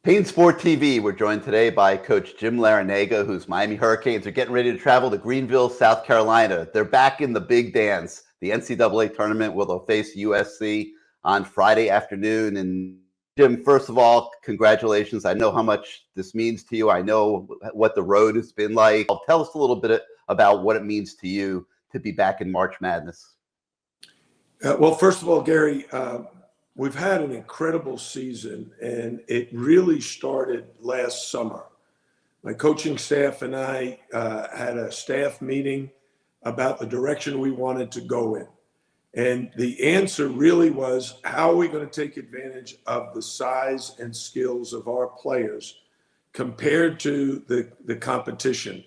CaneSport TV, we're joined today by Coach Jim Larranaga, whose Miami Hurricanes are getting ready to travel to Greenville, South Carolina. They're back in the big dance. The NCAA tournament will they'll face USC on Friday afternoon. And Jim, first of all, congratulations. I know how much this means to you. I know what the road has been like. Tell us a little bit about what it means to you to be back in March Madness. Well, first of all, Gary, we've had an incredible season, and it really started last summer. My coaching staff and I had a staff meeting about the direction we wanted to go in. And the answer really was, how are we going to take advantage of the size and skills of our players compared to the competition?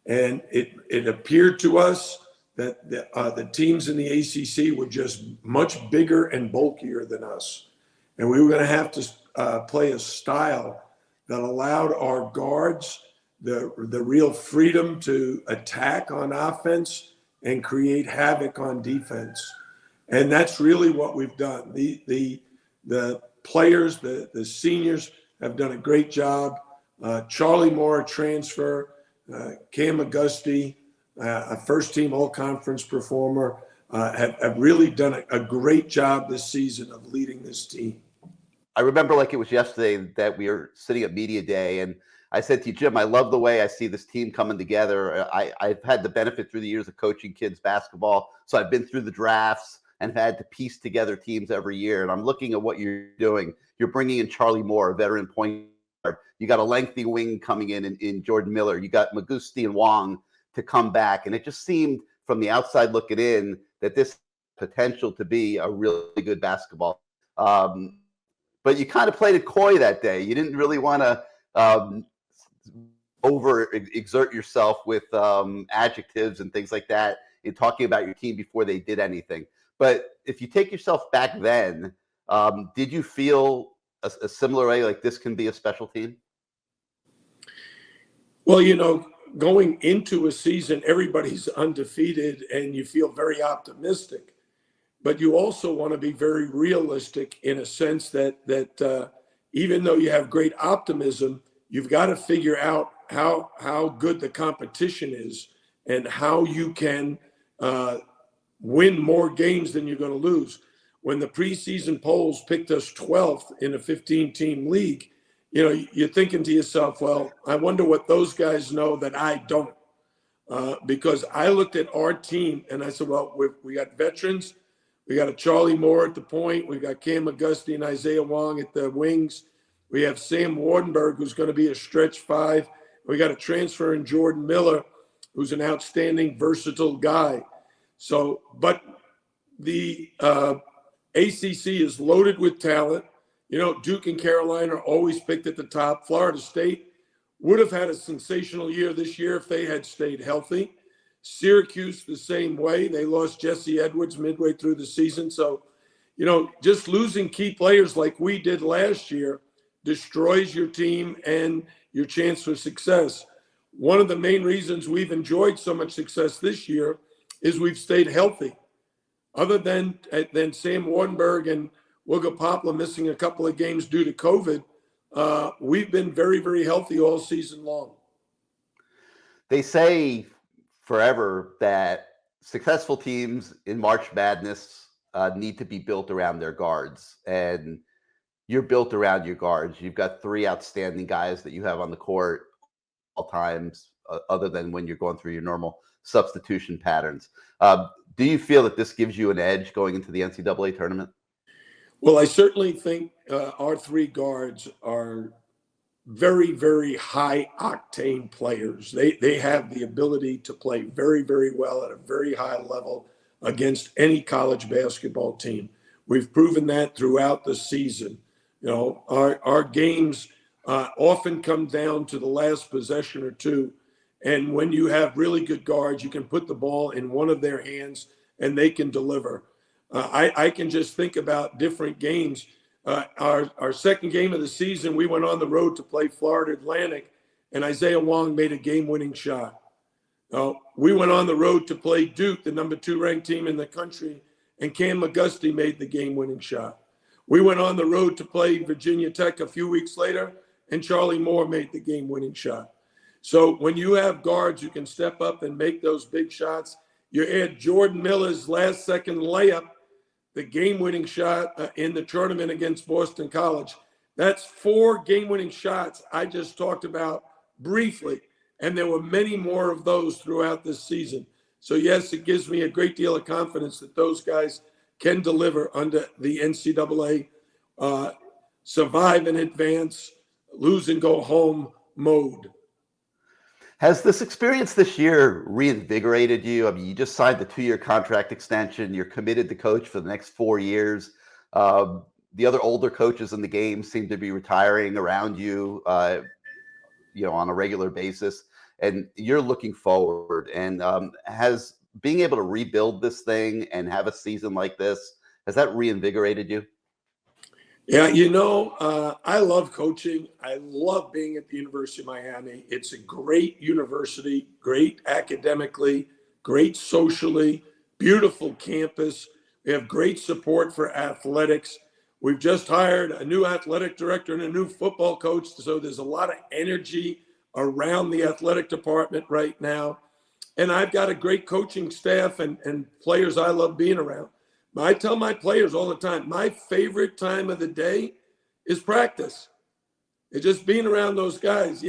And it appeared to us that the teams in the ACC were just much bigger and bulkier than us. And we were going to have to play a style that allowed our guards the real freedom to attack on offense and create havoc on defense. And that's really what we've done. The players, the seniors have done a great job. Charlie Moore, transfer, Cam Auguste, a first-team all-conference performer, have really done a great job this season of leading this team. I remember like it was yesterday that we were sitting at Media Day, and I said to you, Jim, I love the way I see this team coming together. I've had the benefit through the years of coaching kids basketball, so I've been through the drafts and had to piece together teams every year. And I'm looking at what you're doing. You're bringing in Charlie Moore, a veteran point guard. You got a lengthy wing coming in Jordan Miller. You got Magusti and Wong to come back. And it just seemed from the outside looking in that this potential to be a really good basketball. But you kind of played it coy that day. You didn't really want to over exert yourself with adjectives and things like that in talking about your team before they did anything. But if you take yourself back then, did you feel a similar way, like this can be a special team? Well, you know, going into a season, everybody's undefeated and you feel very optimistic, but you also want to be very realistic in a sense that even though you have great optimism, you've got to figure out how good the competition is and how you can win more games than you're going to lose. When the preseason polls picked us 12th in a 15-team league, you know, you're thinking to yourself, well, I wonder what those guys know that I don't. Because I looked at our team and I said, well, we got veterans. We got a Charlie Moore at the point. We got Cam Auguste and Isaiah Wong at the wings. We have Sam Wardenberg, who's going to be a stretch five. We got a transfer in Jordan Miller, who's an outstanding, versatile guy. So, but the ACC is loaded with talent. You know, Duke and Carolina are always picked at the top. Florida State would have had a sensational year this year if they had stayed healthy. Syracuse the same way. They lost Jesse Edwards midway through the season. So, you know, just losing key players like we did last year destroys your team and your chance for success. One of the main reasons we've enjoyed so much success this year is we've stayed healthy. Other than Sam Wardenberg and Wooga Poplar missing a couple of games due to COVID, we've been very, very healthy all season long. They say forever that successful teams in March Madness need to be built around their guards. And you're built around your guards. You've got three outstanding guys that you have on the court all times, other than when you're going through your normal substitution patterns. Do you feel that this gives you an edge going into the NCAA tournament? Well, I certainly think our three guards are very, very high octane players. They have the ability to play very, very well at a very high level against any college basketball team. We've proven that throughout the season. You know, our games often come down to the last possession or two. And when you have really good guards, you can put the ball in one of their hands and they can deliver. I can just think about different games. Our second game of the season, we went on the road to play Florida Atlantic, and Isaiah Wong made a game-winning shot. We went on the road to play Duke, the number 2 ranked team in the country, and Cam Auguste made the game-winning shot. We went on the road to play Virginia Tech a few weeks later, and Charlie Moore made the game-winning shot. So when you have guards who can step up and make those big shots, you add Jordan Miller's last-second layup, the game-winning shot in the tournament against Boston College. That's 4 game-winning shots I just talked about briefly, and there were many more of those throughout this season. So, yes, it gives me a great deal of confidence that those guys can deliver under the NCAA survive and advance, lose and go home mode. Has this experience this year reinvigorated you? I mean, you just signed the 2-year contract extension. You're committed to coach for the next 4 years. The other older coaches in the game seem to be retiring around you, on a regular basis, and you're looking forward. And has being able to rebuild this thing and have a season like this, has that reinvigorated you? Yeah, I love coaching. I love being at the University of Miami. It's a great university, great academically, great socially, beautiful campus. We have great support for athletics. We've just hired a new athletic director and a new football coach. So there's a lot of energy around the athletic department right now. And I've got a great coaching staff and players I love being around. I tell my players all the time, my favorite time of the day is practice. It's just being around those guys.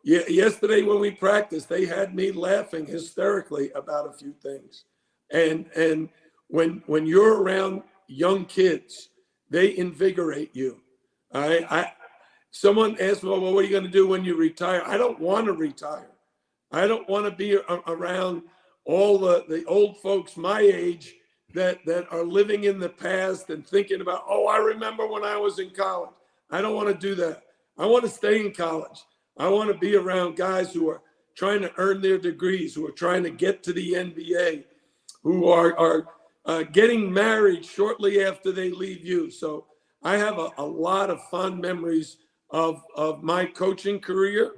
Yesterday when we practiced, they had me laughing hysterically about a few things. And when you're around young kids, they invigorate you. Someone asked me, well, what are you going to do when you retire? I don't want to retire. I don't want to be around all the old folks my age that are living in the past and thinking about, I remember when I was in college. I don't want to do that. I want to stay in college. I want to be around guys who are trying to earn their degrees, who are trying to get to the NBA, who are getting married shortly after they leave you. So I have a lot of fond memories of my coaching career,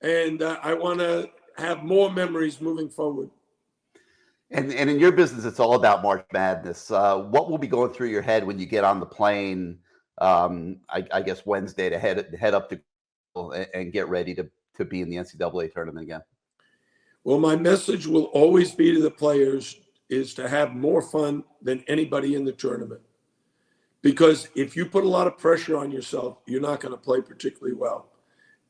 and I want to have more memories moving forward. And in your business, it's all about March Madness. What will be going through your head when you get on the plane, I guess Wednesday, to head up to and get ready to be in the NCAA tournament again? Well, my message will always be to the players is to have more fun than anybody in the tournament. Because if you put a lot of pressure on yourself, you're not going to play particularly well.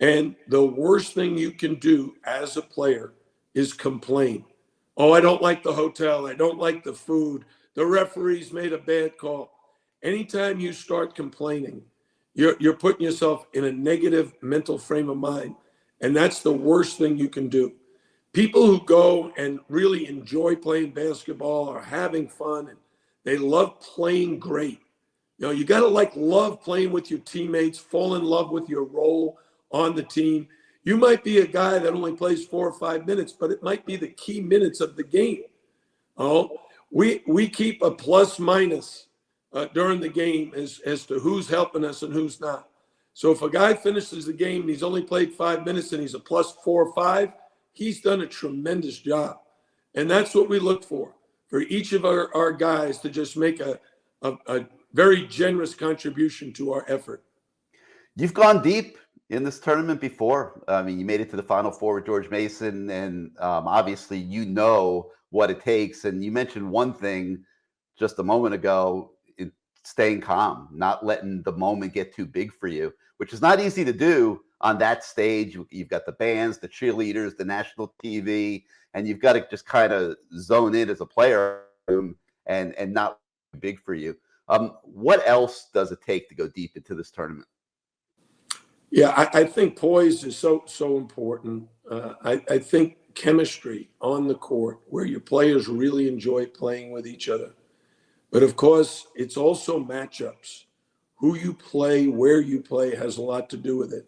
And the worst thing you can do as a player is complain. I don't like the hotel. I don't like the food. The referees made a bad call. Anytime you start complaining, you're putting yourself in a negative mental frame of mind. And that's the worst thing you can do. People who go and really enjoy playing basketball are having fun and they love playing great. You got to love playing with your teammates, fall in love with your role on the team. You might be a guy that only plays 4 or 5 minutes, but it might be the key minutes of the game. We keep a plus minus during the game as to who's helping us and who's not. So if a guy finishes the game and he's only played 5 minutes and he's a plus 4 or 5, he's done a tremendous job. And that's what we look for each of our guys to just make a very generous contribution to our effort. You've gone deep in this tournament before. I mean, you made it to the Final Four with George Mason, and obviously you know what it takes. And you mentioned one thing just a moment ago, staying calm, not letting the moment get too big for you, which is not easy to do on that stage. You've got the bands, the cheerleaders, the national TV, and you've got to just kind of zone in as a player and not big for you. What else does it take to go deep into this tournament? Yeah, I think poise is so important. I think chemistry on the court where your players really enjoy playing with each other. But of course, it's also matchups. Who you play, where you play has a lot to do with it.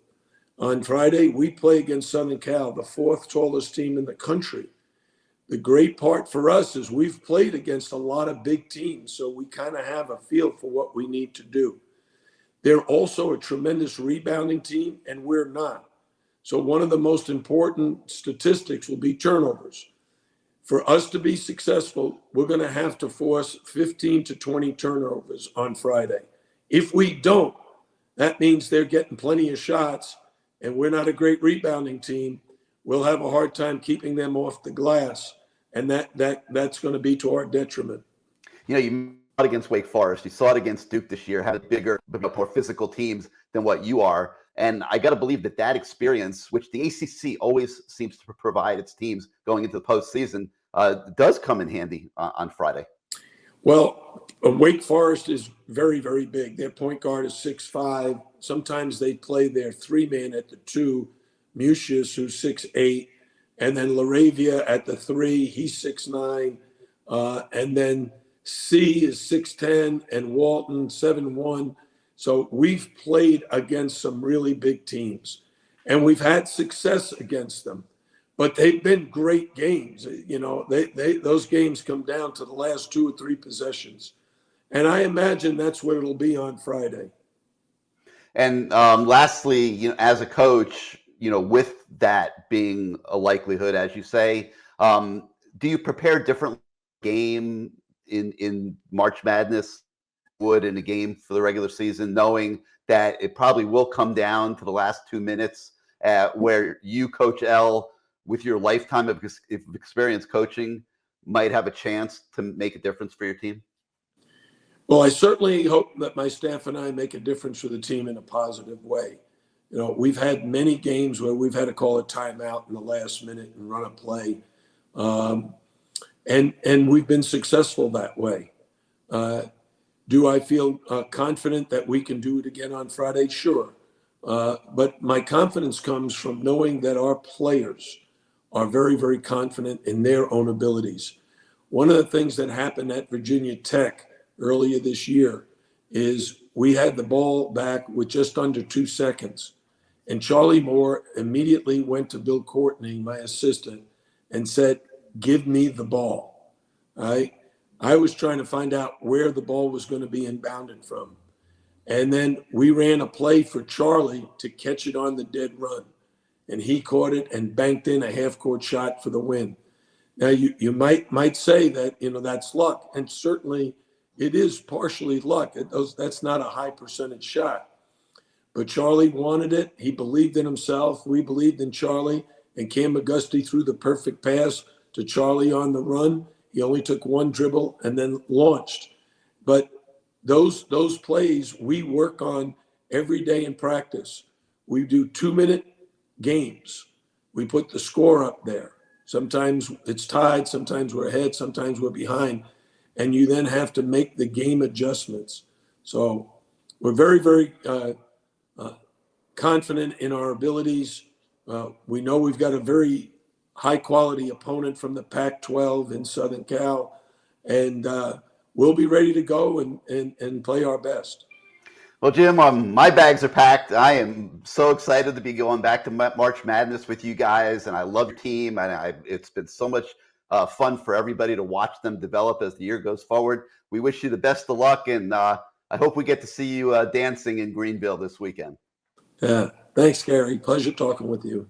On Friday, we play against Southern Cal, the 4th tallest team in the country. The great part for us is we've played against a lot of big teams, so we kind of have a feel for what we need to do. They're also a tremendous rebounding team, and we're not. So one of the most important statistics will be turnovers. For us to be successful, we're going to have to force 15 to 20 turnovers on Friday. If we don't, that means they're getting plenty of shots, and we're not a great rebounding team. We'll have a hard time keeping them off the glass, and that's going to be to our detriment. You saw it against Wake Forest. You saw it against Duke this year, having bigger, more physical teams than what you are. And I got to believe that experience, which the ACC always seems to provide its teams going into the postseason, does come in handy on Friday. Well, Wake Forest is very, very big. Their point guard is 6'5". Sometimes they play their 3-man at the 2, Musius, who's 6'8", and then Laravia at the 3, he's 6'9", and then C is 6'10", and Walton 7'1". So we've played against some really big teams, and we've had success against them. But they've been great games. Those games come down to the last 2 or 3 possessions. And I imagine that's where it'll be on Friday. And lastly, as a coach, with that being a likelihood, as you say, do you prepare different game in March Madness would in a game for the regular season, knowing that it probably will come down to the last 2 minutes where you, Coach L, with your lifetime of experience coaching, might have a chance to make a difference for your team? Well, I certainly hope that my staff and I make a difference for the team in a positive way. We've had many games where we've had to call a timeout in the last minute and run a play. And we've been successful that way. Do I feel confident that we can do it again on Friday? Sure. But my confidence comes from knowing that our players are very, very confident in their own abilities. One of the things that happened at Virginia Tech earlier this year is we had the ball back with just under 2 seconds. And Charlie Moore immediately went to Bill Courtney, my assistant, and said, "Give me the ball." Right? I was trying to find out where the ball was going to be inbounded from. And then we ran a play for Charlie to catch it on the dead run. And he caught it and banked in a half-court shot for the win. Now, you might say that, that's luck. And certainly it is partially luck. That's not a high percentage shot. But Charlie wanted it. He believed in himself. We believed in Charlie. And Cam McGusty threw the perfect pass to Charlie on the run. He only took 1 dribble and then launched. But those plays we work on every day in practice. We do 2-minute games. We put the score up there. Sometimes it's tied, sometimes we're ahead, sometimes we're behind. And you then have to make the game adjustments. So we're very, very confident in our abilities. We know we've got a very high-quality opponent from the Pac-12 in Southern Cal, and we'll be ready to go and play our best. Well, Jim, my bags are packed. I am so excited to be going back to March Madness with you guys, and I love your team, and it's been so much fun for everybody to watch them develop as the year goes forward. We wish you the best of luck, and I hope we get to see you dancing in Greenville this weekend. Yeah, thanks, Gary. Pleasure talking with you.